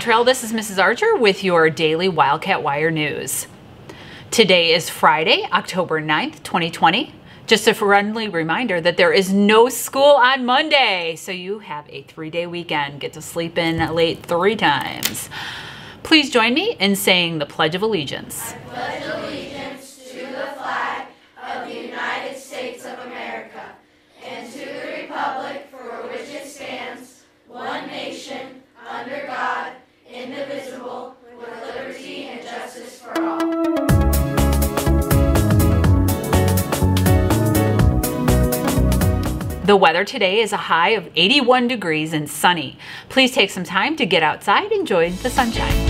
morning, Trail. This is Mrs. Archer with your daily Wildcat Wire news. Today is Friday, October 9th, 2020. Just a friendly reminder that there is no school on Monday, so you have a 3-day weekend. Get to sleep in late 3 times. Please join me in saying the Pledge of Allegiance. I pledge allegiance to the flag of the United States of America and to the republic for which it stands, one nation, under God, indivisible, with liberty and justice for all. The weather today is a high of 81 degrees and sunny. Please take some time to get outside and enjoy the sunshine.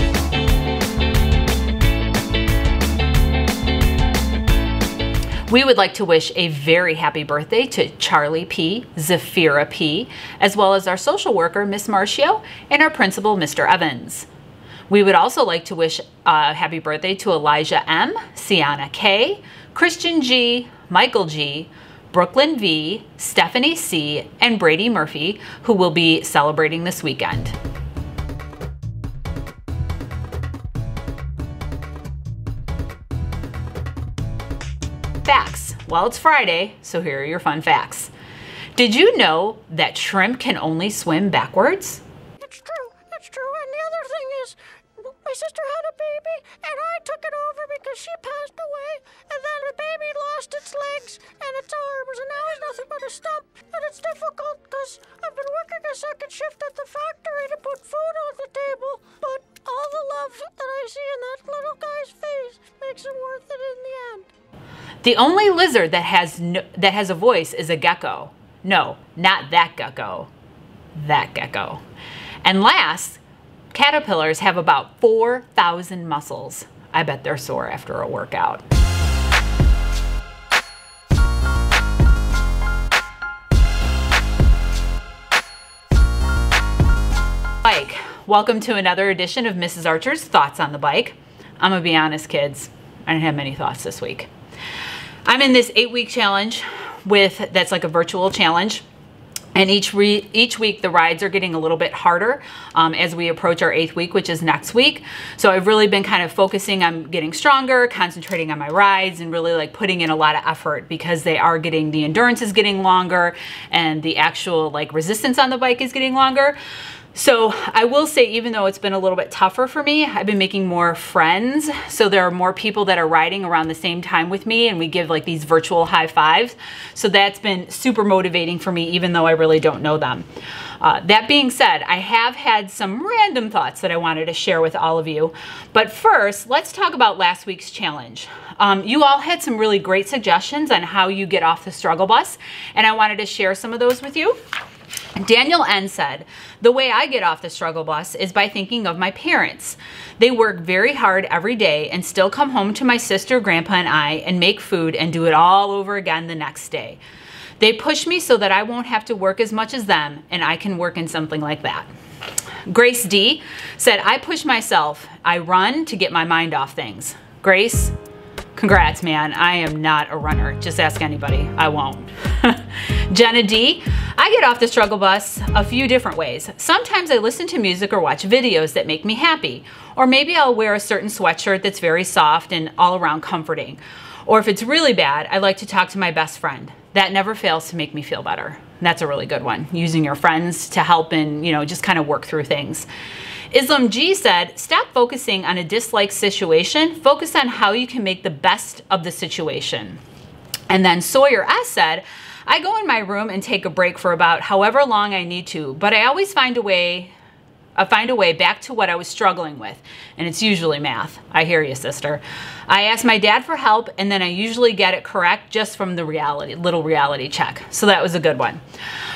We would like to wish a very happy birthday to Charlie P., Zafira P., as well as our social worker, Miss Marcio, and our principal, Mr. Evans. We would also like to wish a happy birthday to Elijah M., Sienna K., Christian G., Michael G., Brooklyn V., Stephanie C., and Brady Murphy, who will be celebrating this weekend. Facts. Well, it's Friday, so here are your fun facts. Did you know that shrimp can only swim backwards? It's true. And the other thing is, my sister had a baby, and I took it over because she passed away, and then the baby lost its legs and its arms, and now it's nothing but a stump. And it's difficult because I've been working a second shift at the factory to put food on the table, but all the love that I see in that little guy's face makes it worth it in the end. The only lizard that has a voice is a gecko. No, not that gecko. That gecko. And last, caterpillars have about 4,000 muscles. I bet they're sore after a workout. Bike. Welcome to another edition of Mrs. Archer's Thoughts on the Bike. I'm gonna be honest, kids. I didn't have many thoughts this week. I'm in this 8-week challenge that's like a virtual challenge. And each week the rides are getting a little bit harder as we approach our 8th week, which is next week. So I've really been kind of focusing on getting stronger, concentrating on my rides, and really like putting in a lot of effort because the endurance is getting longer and the actual like resistance on the bike is getting longer. So I will say, even though it's been a little bit tougher for me, I've been making more friends. So there are more people that are riding around the same time with me, and we give like these virtual high fives. So that's been super motivating for me, even though I really don't know them. That being said, I have had some random thoughts that I wanted to share with all of you. But first, let's talk about last week's challenge. You all had some really great suggestions on how you get off the struggle bus, and I wanted to share some of those with you. Daniel N. said, "The way I get off the struggle bus is by thinking of my parents. They work very hard every day and still come home to my sister, grandpa, and I and make food and do it all over again the next day. They push me so that I won't have to work as much as them and I can work in something like that." Grace D. said, "I push myself. I run to get my mind off things." Grace, congrats, man. I am not a runner. Just ask anybody. I won't. Jenna D. "I get off the struggle bus a few different ways. Sometimes I listen to music or watch videos that make me happy. Or maybe I'll wear a certain sweatshirt that's very soft and all around comforting. Or if it's really bad, I like to talk to my best friend. That never fails to make me feel better." That's a really good one. Using your friends to help and, just kind of work through things. Islam G said, "Stop focusing on a disliked situation. Focus on how you can make the best of the situation." And then Sawyer S said, "I go in my room and take a break for about however long I need to, but I always find a way back to what I was struggling with, and it's usually math." I hear you, sister. "I ask my dad for help, and then I usually get it correct just from the little reality check." So that was a good one.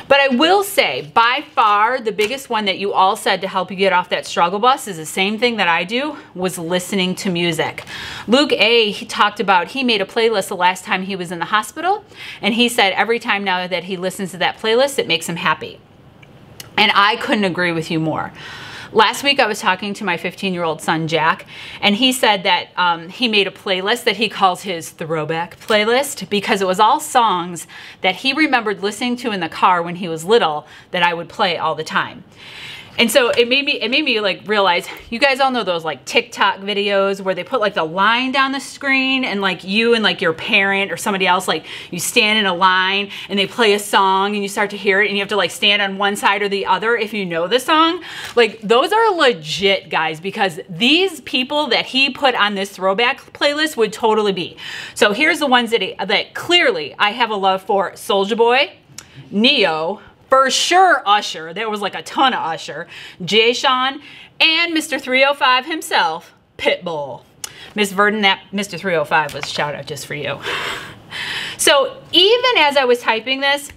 But I will say, by far, the biggest one that you all said to help you get off that struggle bus is the same thing that I do, was listening to music. Luke A., he talked about, he made a playlist the last time he was in the hospital, and he said every time now that he listens to that playlist, it makes him happy. And I couldn't agree with you more. Last week I was talking to my 15-year-old son, Jack, and he said that he made a playlist that he calls his throwback playlist because it was all songs that he remembered listening to in the car when he was little that I would play all the time. And so it made me like realize, you guys all know those like TikTok videos where they put like the line down the screen and like you and like your parent or somebody else, like you stand in a line and they play a song and you start to hear it and you have to like stand on one side or the other if you know the song. Like those are legit, guys, because these people that he put on this throwback playlist would totally be. So here's the ones that clearly I have a love for: Soulja Boy, Neo, for sure Usher, there was like a ton of Usher, Jay Sean, and Mr. 305 himself, Pitbull. Miss Verdon, that Mr. 305 was a shout out just for you. So even as I was typing this,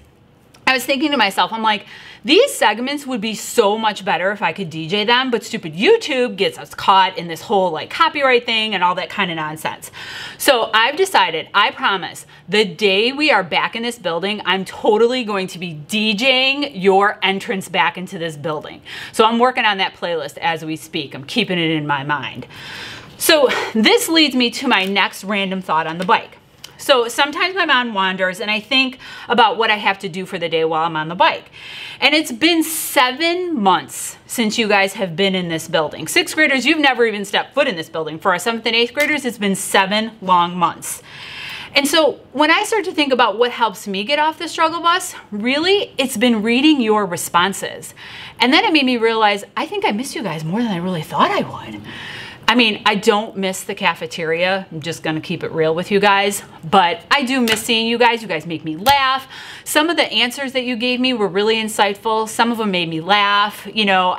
I was thinking to myself, I'm like, these segments would be so much better if I could DJ them, but stupid YouTube gets us caught in this whole like copyright thing and all that kind of nonsense. So I've decided, I promise, the day we are back in this building, I'm totally going to be DJing your entrance back into this building. So I'm working on that playlist as we speak. I'm keeping it in my mind. So this leads me to my next random thought on the bike. So sometimes my mind wanders and I think about what I have to do for the day while I'm on the bike. And it's been 7 months since you guys have been in this building. 6th graders, you've never even stepped foot in this building. For our 7th and 8th graders, it's been 7 long months. And so when I start to think about what helps me get off the struggle bus, really, it's been reading your responses. And then it made me realize, I think I miss you guys more than I really thought I would. I mean, I don't miss the cafeteria. I'm just gonna keep it real with you guys, but I do miss seeing you guys. You guys make me laugh. Some of the answers that you gave me were really insightful. Some of them made me laugh. You know,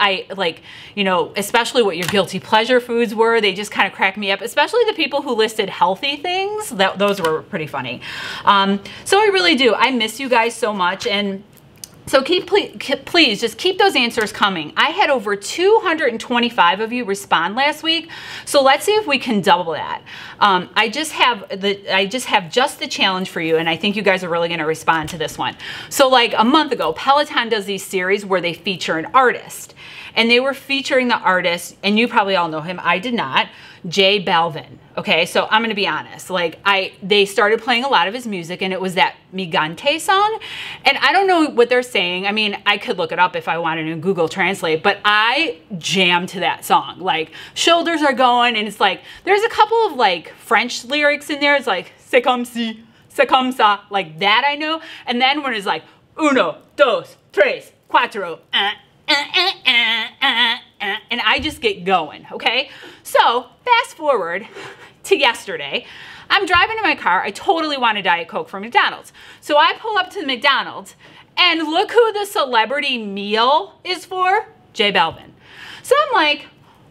especially what your guilty pleasure foods were. They just kind of cracked me up, especially the people who listed healthy things. Those were pretty funny. So I really do. I miss you guys so much. And so please just keep those answers coming. I had over 225 of you respond last week, so let's see if we can double that. I just have just the challenge for you, and I think you guys are really going to respond to this one. So like a month ago, Peloton does these series where they feature an artist, and they were featuring the artist, and you probably all know him. I did not. J Balvin. Okay, so I'm gonna be honest. Like they started playing a lot of his music, and it was that Migante song, and I don't know what they're saying. I mean, I could look it up if I wanted to Google Translate, but I jammed to that song. Like shoulders are going, and it's like there's a couple of like French lyrics in there. It's like c'est comme si, c'est comme ça, like that I know. And then when it's like uno, dos, tres, cuatro, and I just get going, okay? So fast forward to yesterday. I'm driving in my car. I totally want a Diet Coke from McDonald's. So I pull up to the McDonald's, and look who the celebrity meal is for? J Balvin. So I'm like,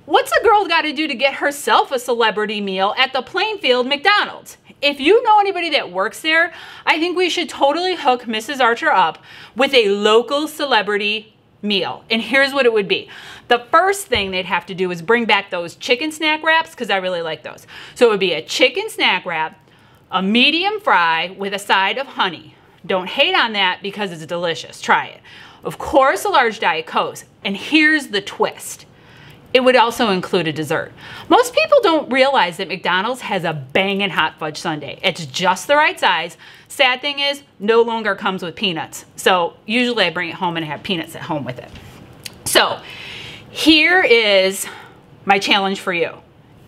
what's a girl got to do to get herself a celebrity meal at the Plainfield McDonald's? If you know anybody that works there, I think we should totally hook Mrs. Archer up with a local celebrity meal. And here's what it would be. The first thing they'd have to do is bring back those chicken snack wraps, because I really like those. So it would be a chicken snack wrap, a medium fry with a side of honey. Don't hate on that because it's delicious. Try it. Of course, a large Diet Coke. And here's the twist. It would also include a dessert. Most people don't realize that McDonald's has a banging hot fudge sundae. It's just the right size. Sad thing is, no longer comes with peanuts. So usually I bring it home and have peanuts at home with it. So here is my challenge for you.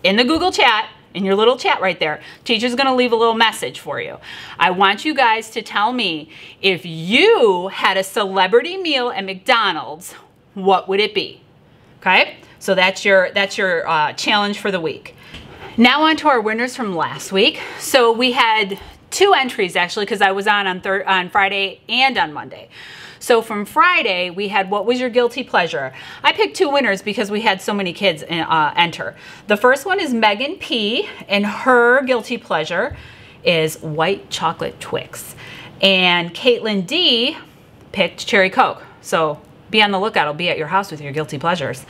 In the Google chat, in your little chat right there, teacher's gonna leave a little message for you. I want you guys to tell me, if you had a celebrity meal at McDonald's, what would it be? Okay? So that's your challenge for the week. Now on to our winners from last week. So we had 2 entries actually, because I was on Friday and on Monday. So from Friday, we had what was your guilty pleasure? I picked 2 winners because we had so many kids enter. The first one is Megan P, and her guilty pleasure is white chocolate Twix. And Caitlin D picked cherry Coke. So be on the lookout. I'll be at your house with your guilty pleasures.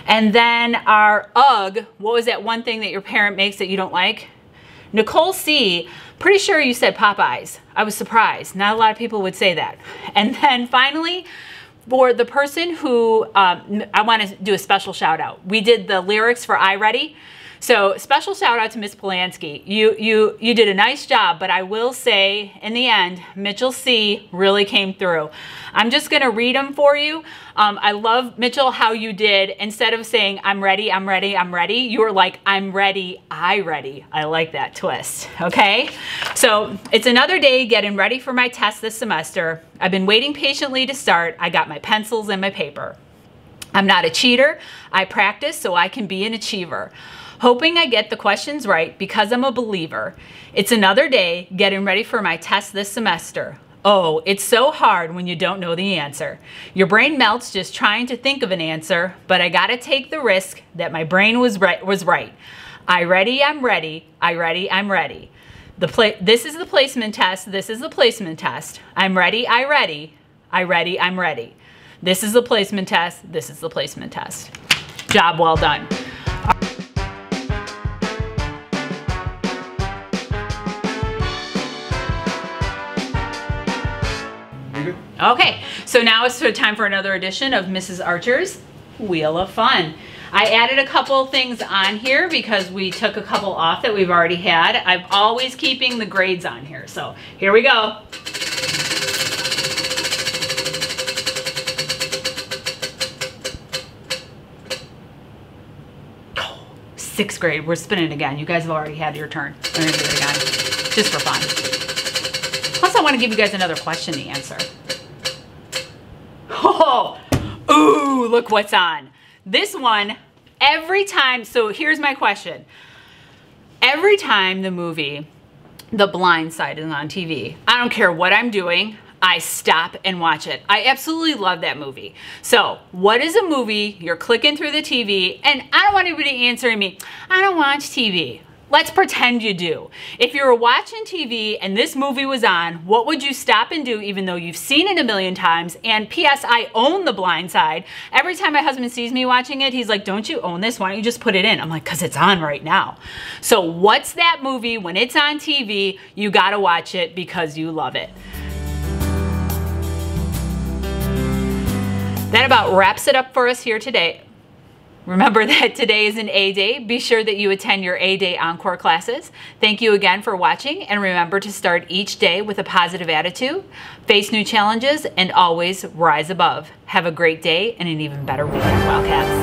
And then our UGG, what was that one thing that your parent makes that you don't like? Nicole C, pretty sure you said Popeyes. I was surprised. Not a lot of people would say that. And then finally, for the person who, I want to do a special shout out. We did the lyrics for I Ready. So special shout out to Miss Polanski. You did a nice job, but I will say in the end, Mitchell C really came through. I'm just gonna read them for you. I love, Mitchell, how you did, instead of saying, I'm ready, I'm ready, I'm ready, you were like, I'm ready, I ready. I like that twist, okay? So it's another day getting ready for my test this semester. I've been waiting patiently to start. I got my pencils and my paper. I'm not a cheater. I practice so I can be an achiever. Hoping I get the questions right because I'm a believer. It's another day getting ready for my test this semester. Oh, it's so hard when you don't know the answer. Your brain melts just trying to think of an answer, but I gotta take the risk that my brain was right. I ready, I'm ready, I ready, I'm ready. This is the placement test, this is the placement test. I'm ready, I ready, I ready, I'm ready. This is the placement test, this is the placement test. Job well done. Okay, so now it's time for another edition of Mrs. Archer's Wheel of Fun. I added a couple things on here because we took a couple off that we've already had. I'm always keeping the grades on here, so here we go. Oh, 6th grade, we're spinning again. You guys have already had your turn. I'm gonna do it again, just for fun. Plus I wanna give you guys another question to answer. Oh, ooh, look what's on. This one, every time, so here's my question. Every time the movie The Blind Side is on TV, I don't care what I'm doing, I stop and watch it. I absolutely love that movie. So what is a movie you're clicking through the TV, and I don't want anybody answering me, I don't watch TV. Let's pretend you do. If you were watching TV and this movie was on, what would you stop and do even though you've seen it a million times? And P.S. I own The Blind Side. Every time my husband sees me watching it, he's like, don't you own this? Why don't you just put it in? I'm like, because it's on right now. So what's that movie when it's on TV? You gotta watch it because you love it. That about wraps it up for us here today. Remember that today is an A Day. Be sure that you attend your A Day Encore classes. Thank you again for watching, and remember to start each day with a positive attitude, face new challenges, and always rise above. Have a great day and an even better weekend, Wildcats.